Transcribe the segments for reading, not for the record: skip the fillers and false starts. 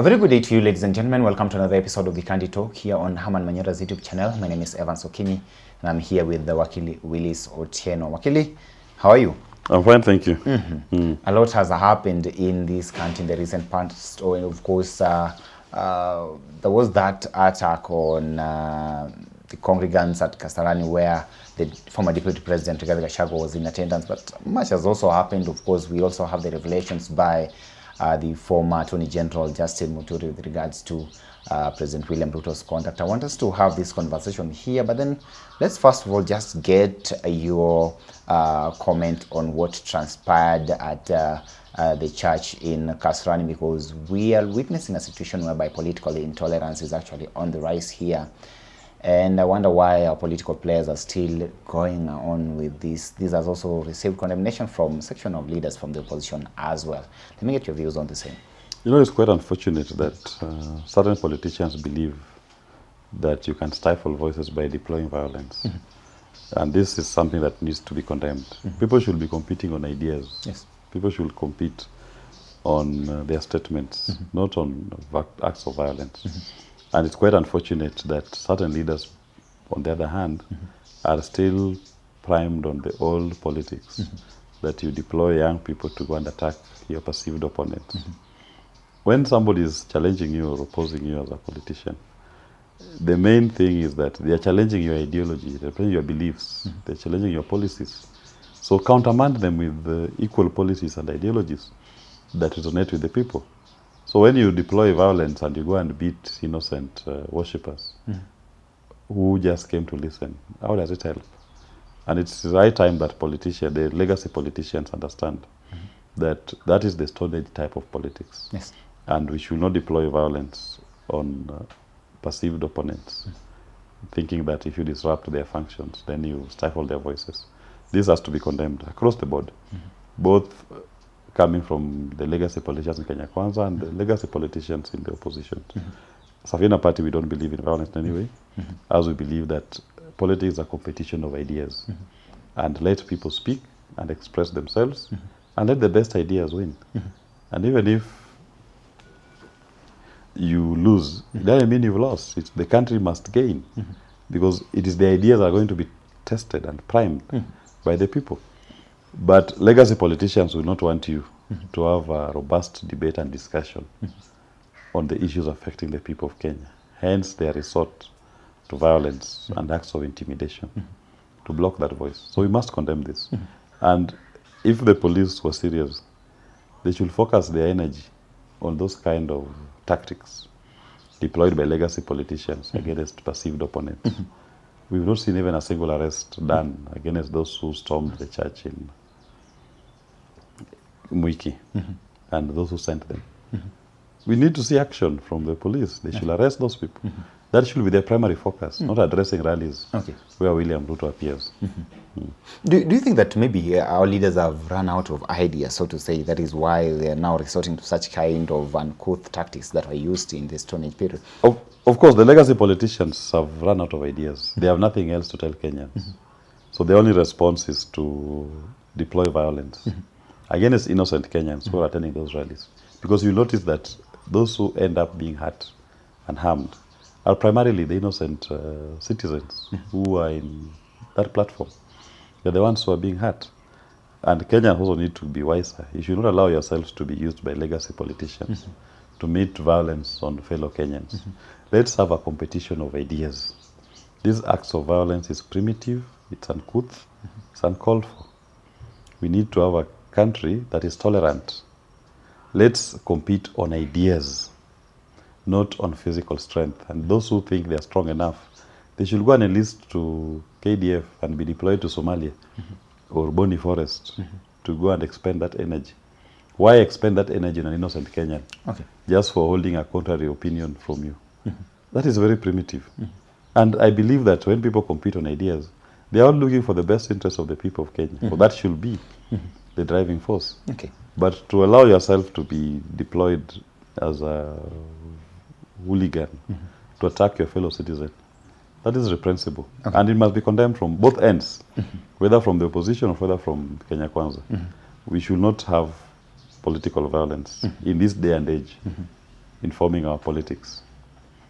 A very good day to you, ladies and gentlemen. Welcome to another episode of the Candy Talk here on Herman Manyora's YouTube channel. My name is Evan Sokini, and I'm here with the Wakili Willis Otieno. Wakili, how are you? I'm fine, thank you. A lot has happened in this country in the recent past. Of course, there was that attack on the congregants at Kasarani where the former Deputy President Rigathi Gachagua was in attendance. But much has also happened. Of course, we also have the revelations by the former Attorney General Justin Muturi with regards to President William Ruto's conduct. I want us to have this conversation here, but then let's first of all just get your comment on what transpired at the church in Kasarani, because we are witnessing a situation whereby political intolerance is actually on the rise here. And I wonder why our political players are still going on with this. This has also received condemnation from a section of leaders from the opposition as well. Let me get your views on the same. You know, it's quite unfortunate that certain politicians believe that you can stifle voices by deploying violence. And this is something that needs to be condemned. People should be competing on ideas. Yes. People should compete on their statements, not on acts of violence. And it's quite unfortunate that certain leaders, on the other hand, are still primed on the old politics, that you deploy young people to go and attack your perceived opponent. When somebody is challenging you or opposing you as a politician, the main thing is that they are challenging your ideology, they're challenging your beliefs, they're challenging your policies. So countermand them with equal policies and ideologies that resonate with the people. So when you deploy violence and you go and beat innocent worshippers who just came to listen, how does it help? And it's the right time that politicians, the legacy politicians, understand that that is the Stone Age type of politics. Yes. And we should not deploy violence on perceived opponents, thinking that if you disrupt their functions, then you stifle their voices. This has to be condemned across the board, both coming from the legacy politicians in Kenya Kwanza and the legacy politicians in the opposition. Safina Party, we don't believe in violence in any way, as we believe that politics is a competition of ideas. And let people speak and express themselves, and let the best ideas win. And even if you lose, it doesn't mean you've lost. It's the country must gain, because it is the ideas that are going to be tested and primed by the people. But legacy politicians will not want you to have a robust debate and discussion on the issues affecting the people of Kenya. Hence, they resort to violence and acts of intimidation to block that voice. So we must condemn this. And if the police were serious, they should focus their energy on those kind of tactics deployed by legacy politicians against perceived opponents. We've not seen even a single arrest done against those who stormed the church in Mwiki and those who sent them. We need to see action from the police. They should arrest those people. That should be their primary focus, not addressing rallies where William Ruto appears. Do you think that maybe our leaders have run out of ideas, so to say? That is why they are now resorting to such kind of uncouth tactics that were used in the Stone Age period? Of course, the legacy politicians have run out of ideas. They have nothing else to tell Kenyans. So the only response is to deploy violence against innocent Kenyans who are attending those rallies. Because you notice that those who end up being hurt and harmed are primarily the innocent citizens who are in that platform. They're the ones who are being hurt. And Kenyans also need to be wiser. You should not allow yourselves to be used by legacy politicians to meet violence on fellow Kenyans. Let's have a competition of ideas. These acts of violence is primitive, it's uncouth, it's uncalled for. We need to have a country that is tolerant. Let's compete on ideas, not on physical strength. And those who think they are strong enough, they should go and enlist to KDF and be deployed to Somalia or Boni Forest to go and expend that energy. Why expend that energy on an innocent Kenyan just for holding a contrary opinion from you? That is very primitive. And I believe that when people compete on ideas, they are all looking for the best interest of the people of Kenya. So that should be the driving force. But to allow yourself to be deployed as a hooligan to attack your fellow citizen, that is reprehensible. And it must be condemned from both ends, whether from the opposition or whether from Kenya Kwanza. We should not have political violence in this day and age. informing our politics.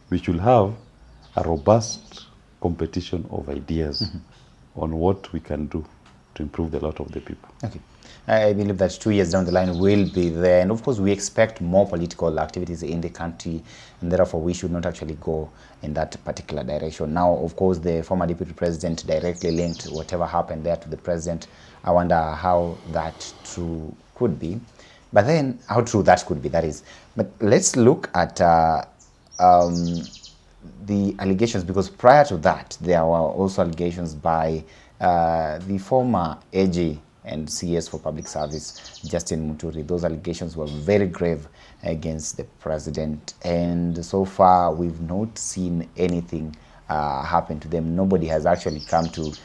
We should have a robust competition of ideas on what we can do to improve the lot of the people. Okay. I believe that 2 years down the line will be there, and of course we expect more political activities in the country, and therefore we should not actually go in that particular direction. Now, of course, the former deputy president directly linked whatever happened there to the president. I wonder how that true could be, but then how true that could be, that is. But let's look at the allegations, because prior to that there were also allegations by the former AG and CS for Public Service, Justin Muturi. Those allegations were very grave against the president, and so far we've not seen anything happen to them. Nobody has actually come to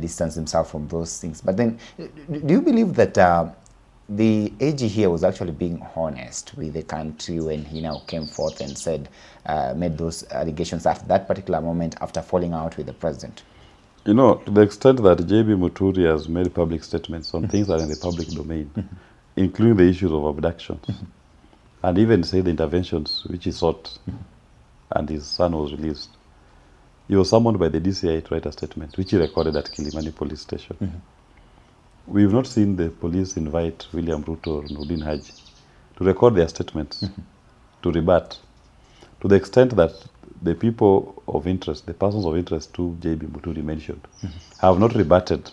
distance himself from those things. But then, do you believe that the AG here was actually being honest with the country when he now came forth and said, made those allegations at that particular moment after falling out with the president? You know, to the extent that JB Muturi has made public statements on things that are in the public domain, including the issues of abductions, and even say the interventions which he sought, and his son was released. He was summoned by the DCI to write a statement, which he recorded at Kilimani police station. We've not seen the police invite William Ruto or Nordin Haji to record their statements, to rebut, to the extent that the people of interest, the persons of interest to JB Muturi mentioned, have not rebutted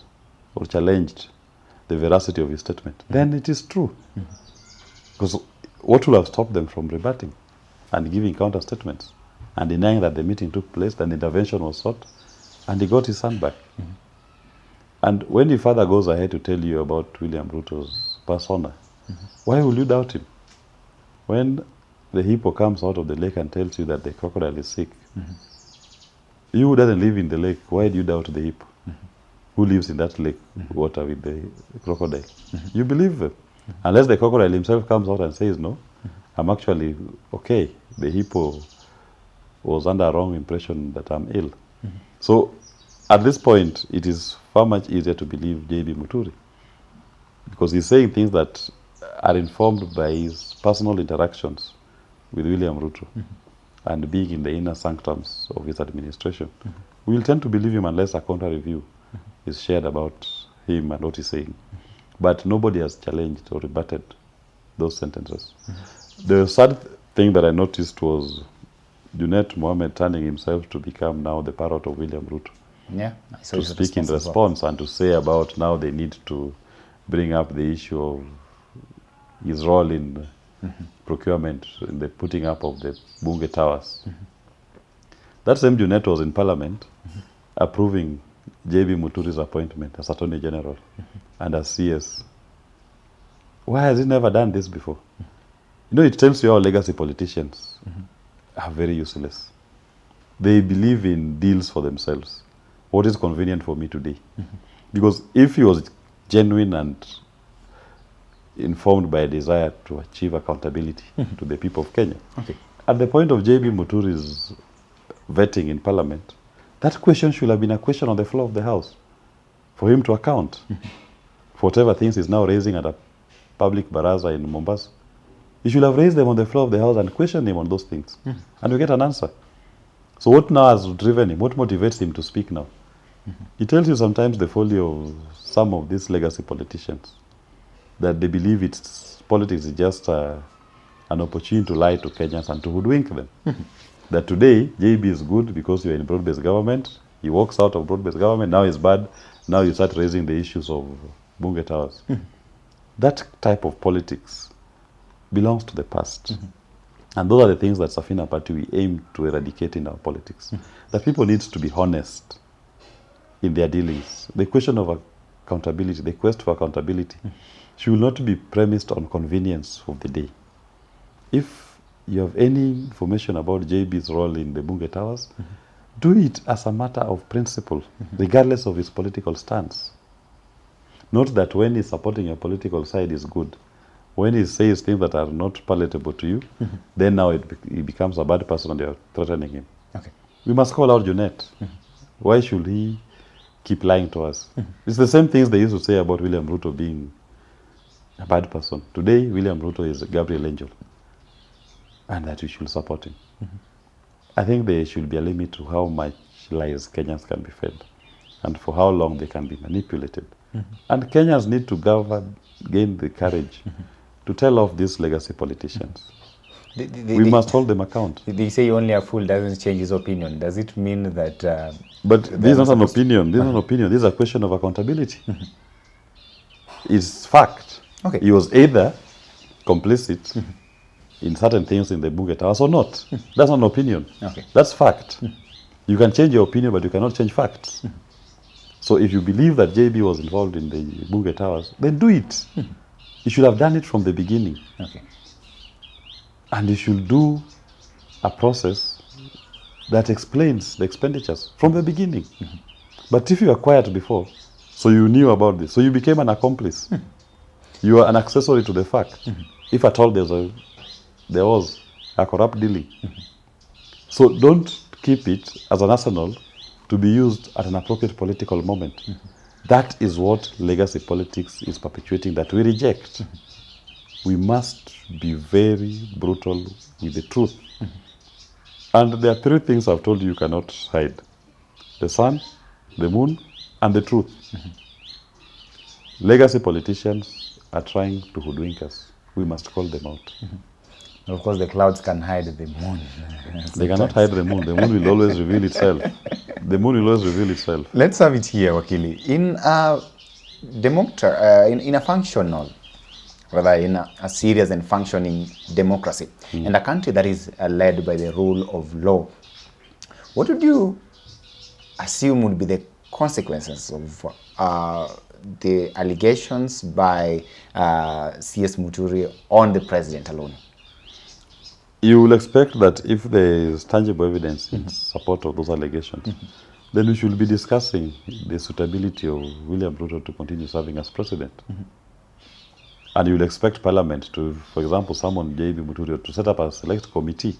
or challenged the veracity of his statement. Then it is true. Because what will have stopped them from rebutting and giving counter statements and denying that the meeting took place, that the intervention was sought, and he got his son back? And when he further goes ahead to tell you about William Ruto's persona, why will you doubt him? When the hippo comes out of the lake and tells you that the crocodile is sick, you who doesn't live in the lake, why do you doubt the hippo? Who lives in that lake water with the crocodile? You believe them. Unless the crocodile himself comes out and says, no, I'm actually okay. The hippo was under a wrong impression that I'm ill. So at this point, it is far much easier to believe JB Muturi, because he's saying things that are informed by his personal interactions with William Ruto and being in the inner sanctums of his administration. We will tend to believe him unless a contrary view is shared about him and what he's saying. But nobody has challenged or rebutted those sentences. The sad thing that I noticed was Junet Mohammed turning himself to become now the parrot of William Ruto. Yeah, to speak in response and to say about now they need to bring up the issue of his role in procurement, in the putting up of the Bunge Towers. That same Junet was in Parliament approving JB Muturi's appointment as Attorney General and as CS. Why has he never done this before? You know, it tells you our legacy politicians are very useless. They believe in deals for themselves. What is convenient for me today? Because if he was genuine and informed by a desire to achieve accountability to the people of Kenya, at the point of JB Muturi's vetting in Parliament, that question should have been a question on the floor of the House for him to account for whatever things he's now raising at a public baraza in Mombasa. He should have raised them on the floor of the House and questioned him on those things. And we get an answer. So what now has driven him? What motivates him to speak now? It tells you sometimes the folly of some of these legacy politicians, that they believe politics is just an opportunity to lie to Kenyans and to hoodwink them. That today, JB is good because you're in broad-based government. He walks out of broad-based government, now he's bad. Now you start raising the issues of Bunge Towers. That type of politics belongs to the past. And those are the things that Safina Party we aim to eradicate in our politics. That people need to be honest in their dealings. The question of accountability, the quest for accountability, should not be premised on convenience of the day. If you have any information about JB's role in the Bunge Towers, do it as a matter of principle, regardless of his political stance. Not that when he's supporting your political side is good. When he says things that are not palatable to you, then now he becomes a bad person and you're threatening him. We must call out Junet. Why should he keep lying to us? It's the same things they used to say about William Ruto being a bad person. Today, William Ruto is Gabriel Angel. and that we should support him. I think there should be a limit to how much lies Kenyans can be fed and for how long they can be manipulated. And Kenyans need to gain the courage to tell off these legacy politicians. We must hold them account. They say only a fool doesn't change his opinion. Does it mean that... but this is not an opinion. This is not an opinion. This is a question of accountability. It's fact. Okay. He was either complicit in certain things in the Buget House or not. That's not an opinion. Okay. That's fact. You can change your opinion, but you cannot change facts. So if you believe that JB was involved in the Buget House, then do it. You should have done it from the beginning. Okay. And you should do a process that explains the expenditures from the beginning. But if you were quiet before, so you knew about this, so you became an accomplice. You are an accessory to the fact. If at all there was a corrupt dealing. So don't keep it as an arsenal to be used at an appropriate political moment. That is what legacy politics is perpetuating, that we reject. We must be very brutal with the truth. And there are three things I've told you cannot hide: the sun, the moon, and the truth. Legacy politicians are trying to hoodwink us. We must call them out. Of course, the clouds can hide the moon. They cannot hide the moon. The moon will always reveal itself. The moon will always reveal itself. Let's have it here, Wakili. In a functional, rather in a serious and functioning democracy, and a country that is led by the rule of law, what would you assume would be the consequences of the allegations by CS Muturi on the president alone? You will expect that if there is tangible evidence in support of those allegations, then we should be discussing the suitability of William Ruto to continue serving as president. And you will expect Parliament to, for example, summon J.B. Muturi to set up a select committee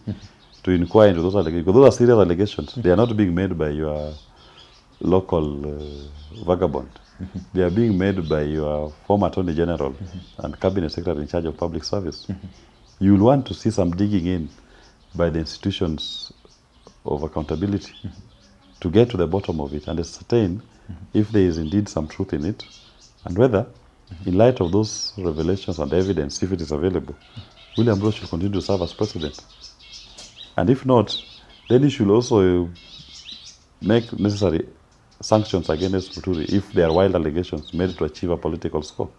to inquire into those allegations. Because those are serious allegations. They are not being made by your local vagabond. They are being made by your former Attorney General and Cabinet Secretary in charge of public service. You will want to see some digging in by the institutions of accountability to get to the bottom of it and ascertain if there is indeed some truth in it, and whether, in light of those revelations and evidence, if it is available, William Ruto should continue to serve as president. And if not, then he should also make necessary sanctions against Muturi if there are wild allegations made to achieve a political score.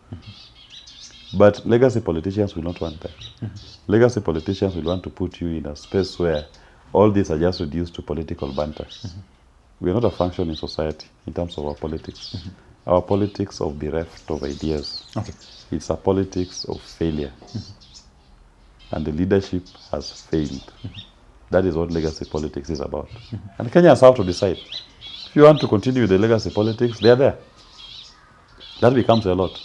But legacy politicians will not want that. Legacy politicians will want to put you in a space where all these are just reduced to political banter. We are not a functioning society in terms of our politics. Our politics of bereft of ideas. Okay. It's a politics of failure. And the leadership has failed. That is what legacy politics is about. And Kenyans have to decide. If you want to continue with the legacy politics, they are there. That becomes a lot.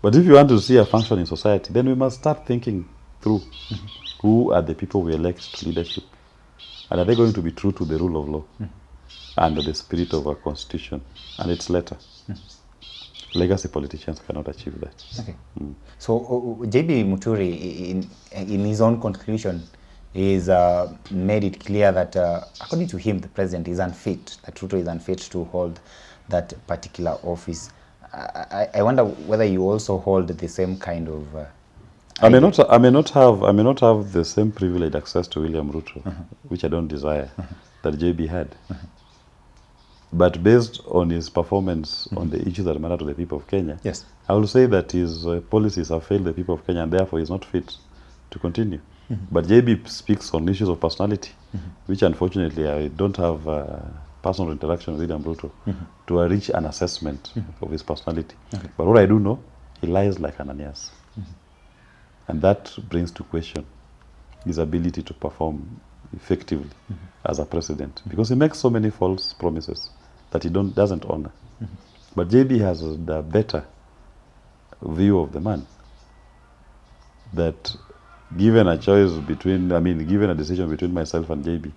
But if you want to see a functioning society, then we must start thinking through who are the people we elect to leadership. And are they going to be true to the rule of law and the spirit of our constitution and its letter? Legacy politicians cannot achieve that. Okay. So J.B. Muturi, in his own conclusion, is made it clear that according to him, the president is unfit, that Ruto is unfit to hold that particular office. I wonder whether you also hold the same kind of... I may not have the same privileged access to William Ruto, which I don't desire, that JB had. But based on his performance on the issues that matter to the people of Kenya, yes, I will say that his policies have failed the people of Kenya, and therefore he is not fit to continue. But JB speaks on issues of personality, which unfortunately I don't have personal interaction with William Ruto to reach an assessment of his personality. Okay. But what I do know, he lies like Ananias. And that brings to question his ability to perform effectively as a president, because he makes so many false promises that he doesn't honor. But JB has the better view of the man, that given a choice between, given a decision between myself and JB,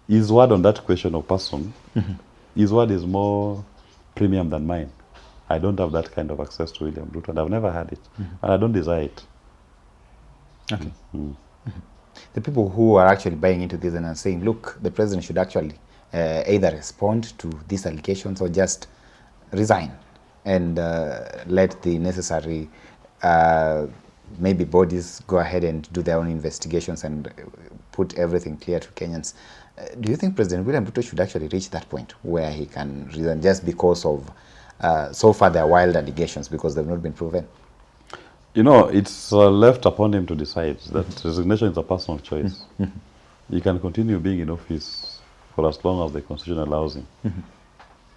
his word on that question of person, his word is more premium than mine. I don't have that kind of access to William Ruto, and I've never had it, and I don't desire it. Okay. The people who are actually buying into this and are saying, look, the president should actually either respond to these allegations or just resign and let the necessary maybe bodies go ahead and do their own investigations and put everything clear to Kenyans. Do you think President William Ruto should actually reach that point where he can resign just because of so far there are wild allegations because they've not been proven? You know, it's left upon him to decide that resignation is a personal choice. He can continue being in office for as long as the Constitution allows him.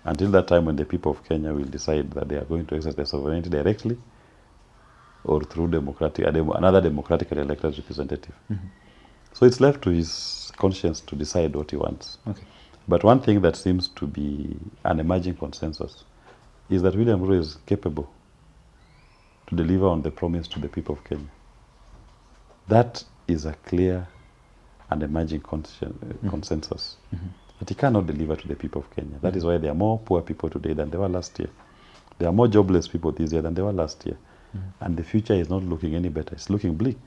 Until that time when the people of Kenya will decide that they are going to exercise their sovereignty directly or through another democratically elected representative. So it's left to his conscience to decide what he wants. Okay. But one thing that seems to be an emerging consensus is that William Ruto is capable to deliver on the promise to the people of Kenya. That is a clear and emerging consensus. That he cannot deliver to the people of Kenya. That is why there are more poor people today than there were last year. There are more jobless people this year than there were last year. And the future is not looking any better. It's looking bleak.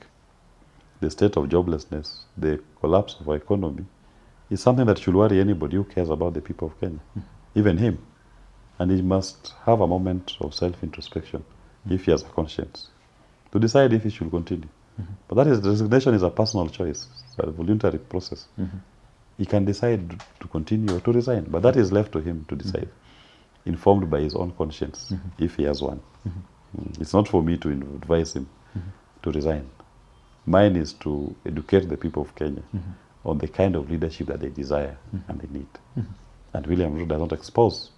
The state of joblessness, the collapse of our economy, is something that should worry anybody who cares about the people of Kenya, even him. And he must have a moment of self-introspection, if he has a conscience, to decide if he should continue. But that is, resignation is a personal choice. It's a voluntary process. He can decide to continue or to resign, but that is left to him to decide, informed by his own conscience, if he has one. It's not for me to advise him to resign. Mine is to educate the people of Kenya on the kind of leadership that they desire and they need. And William Ruto does not expose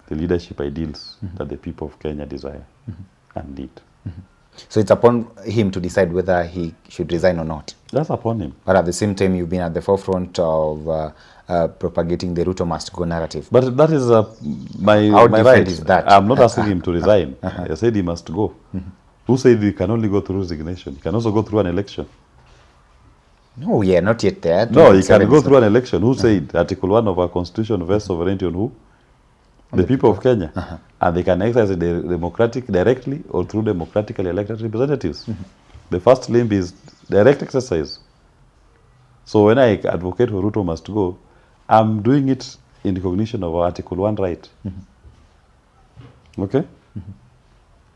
the leadership ideals that the people of Kenya desire and need. So it's upon him to decide whether he should resign or not. That's upon him. But at the same time, you've been at the forefront of propagating the Ruto must go narrative. But that is my different right. is that? I'm not asking him to resign. I said he must go. Who said he can only go through resignation? He can also go through an election. No, we are not yet there. No, he can go through an election. Who said Article 1 of our Constitution vests sovereignty on who? The people of Kenya. And they can exercise it directly or through democratically elected representatives. The first limb is direct exercise. So when I advocate for Ruto must go, I'm doing it in recognition of Article 1 right. Okay?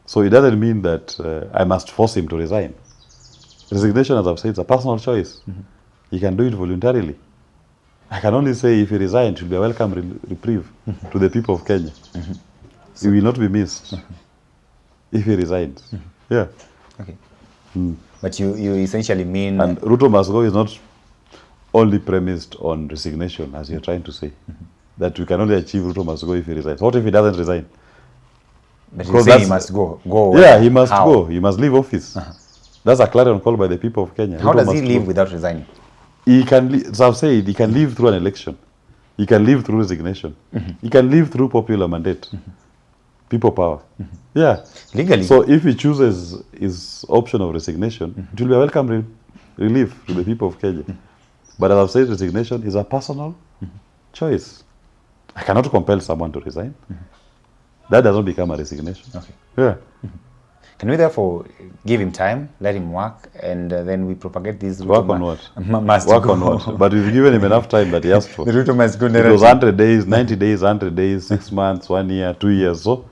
So it doesn't mean that I must force him to resign. Resignation, as I've said, is a personal choice. He can do it voluntarily. I can only say if he resigns, it will be a welcome reprieve to the people of Kenya. He will not be missed if he resigns. Yeah. Okay. But you essentially mean... And Ruto must go is not only premised on resignation, as you're trying to say. That we can only achieve Ruto must go if he resigns. What if he doesn't resign? But you say he must go. Yeah, he must go. He must leave office. That's a clarion call by the people of Kenya. How does he leave without resigning? He can, as I've said, he can leave through an election. He can leave through resignation. He can leave through popular mandate. People power. Yeah. Legally. So if he chooses his option of resignation, it will be a welcome relief to the people of Kenya. But as I've said, resignation is a personal choice. I cannot compel someone to resign. That doesn't become a resignation. Okay. Yeah. Can we therefore give him time, let him work, and then we propagate this Ruto Work on what? Must Work go. on what? But we've given him enough time that he asked for. The Ruto must go It narrative. was 100 days, 90 days, 100 days, 6 months, 1 year, 2 years. So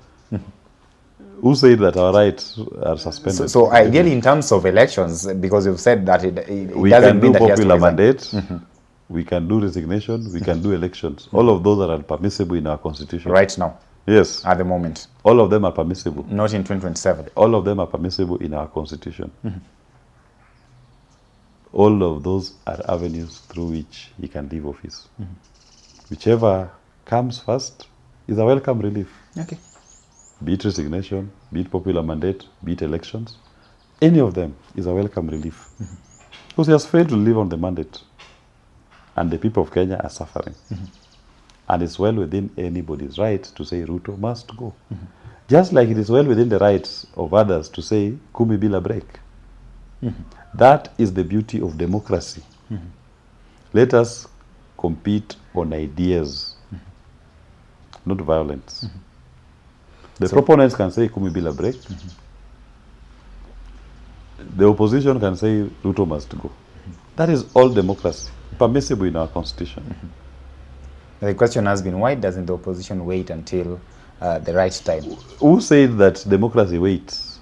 who said that our rights are suspended? So ideally, in terms of elections, because you've said that it we doesn't can mean do that he has to popular resign. mandate, we can do resignation, we can do elections. All of those are permissible in our constitution. Right now, Yes. at the moment. All of them are permissible. Not in 2027. All of them are permissible in our constitution. All of those are avenues through which he can leave office. Whichever comes first is a welcome relief. Okay. Be it resignation, be it popular mandate, be it elections. Any of them is a welcome relief. Because he has failed to live on the mandate. And the people of Kenya are suffering. And it's well within anybody's right to say Ruto must go. Just like it is well within the rights of others to say Kumi bila break. That is the beauty of democracy. Let us compete on ideas, not violence. The proponents can say Kumi bila break. The opposition can say Ruto must go. That is all democracy, permissible in our constitution. The question has been, why doesn't the opposition wait until the right time? Who said that democracy waits?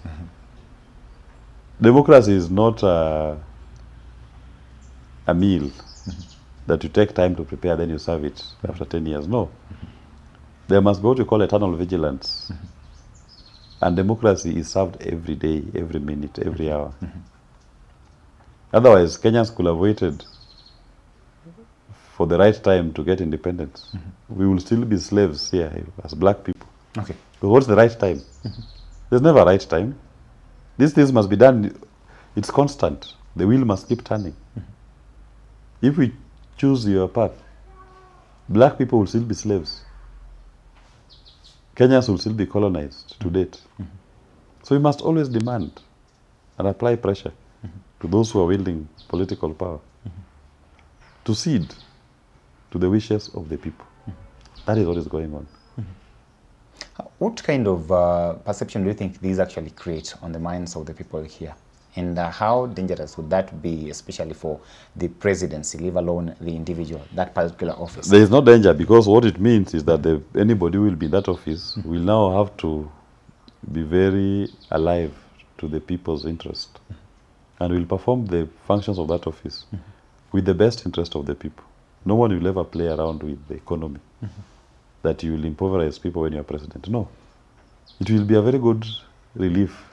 Democracy is not a meal that you take time to prepare, then you serve it after 10 years. No. There must be what we call eternal vigilance. And democracy is served every day, every minute, every hour. Otherwise, Kenyans could have waited for the right time to get independence. We will still be slaves here as black people. Okay. But what's the right time? There's never a right time. These things must be done. It's constant. The wheel must keep turning. If we choose your path, black people will still be slaves. Kenyans will still be colonized to date. So we must always demand and apply pressure to those who are wielding political power to cede to the wishes of the people. That is what is going on. What kind of perception do you think these actually create on the minds of the people here? And how dangerous would that be, especially for the presidency, leave alone the individual, that particular office? There is no danger, because what it means is that anybody who will be in that office will now have to be very alive to the people's interest and will perform the functions of that office with the best interest of the people. No one will ever play around with the economy, that you will impoverize people when you are president. No. It will be a very good relief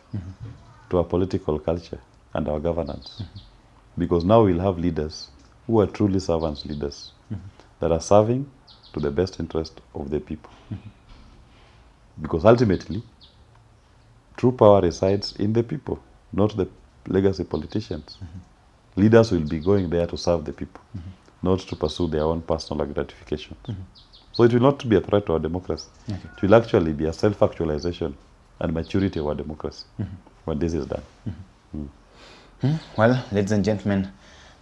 to our political culture and our governance, because now we'll have leaders who are truly servants leaders, that are serving to the best interest of the people. Because ultimately, true power resides in the people, not the legacy politicians. Leaders will be going there to serve the people, not to pursue their own personal gratification. So it will not be a threat to our democracy. It will actually be a self-actualization and maturity of our democracy when this is done. Well, ladies and gentlemen,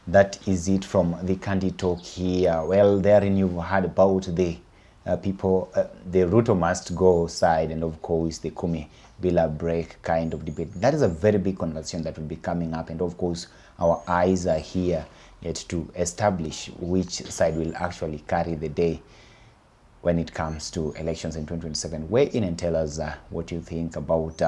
that is it from the Candid Talk here. Well, therein you've heard about the people, the Ruto must go side, and of course the Kumi Bila break kind of debate. That is a very big conversation that will be coming up, and of course our eyes are here yet to establish which side will actually carry the day when it comes to elections in 2027. Weigh in and tell us what you think about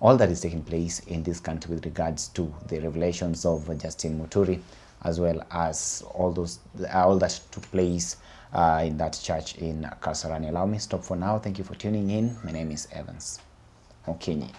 all that is taking place in this country with regards to the revelations of Justin Muturi, as well as all that took place in that church in Kasarani. Allow me to stop for now. Thank you for tuning in. My name is Evans Okinyi.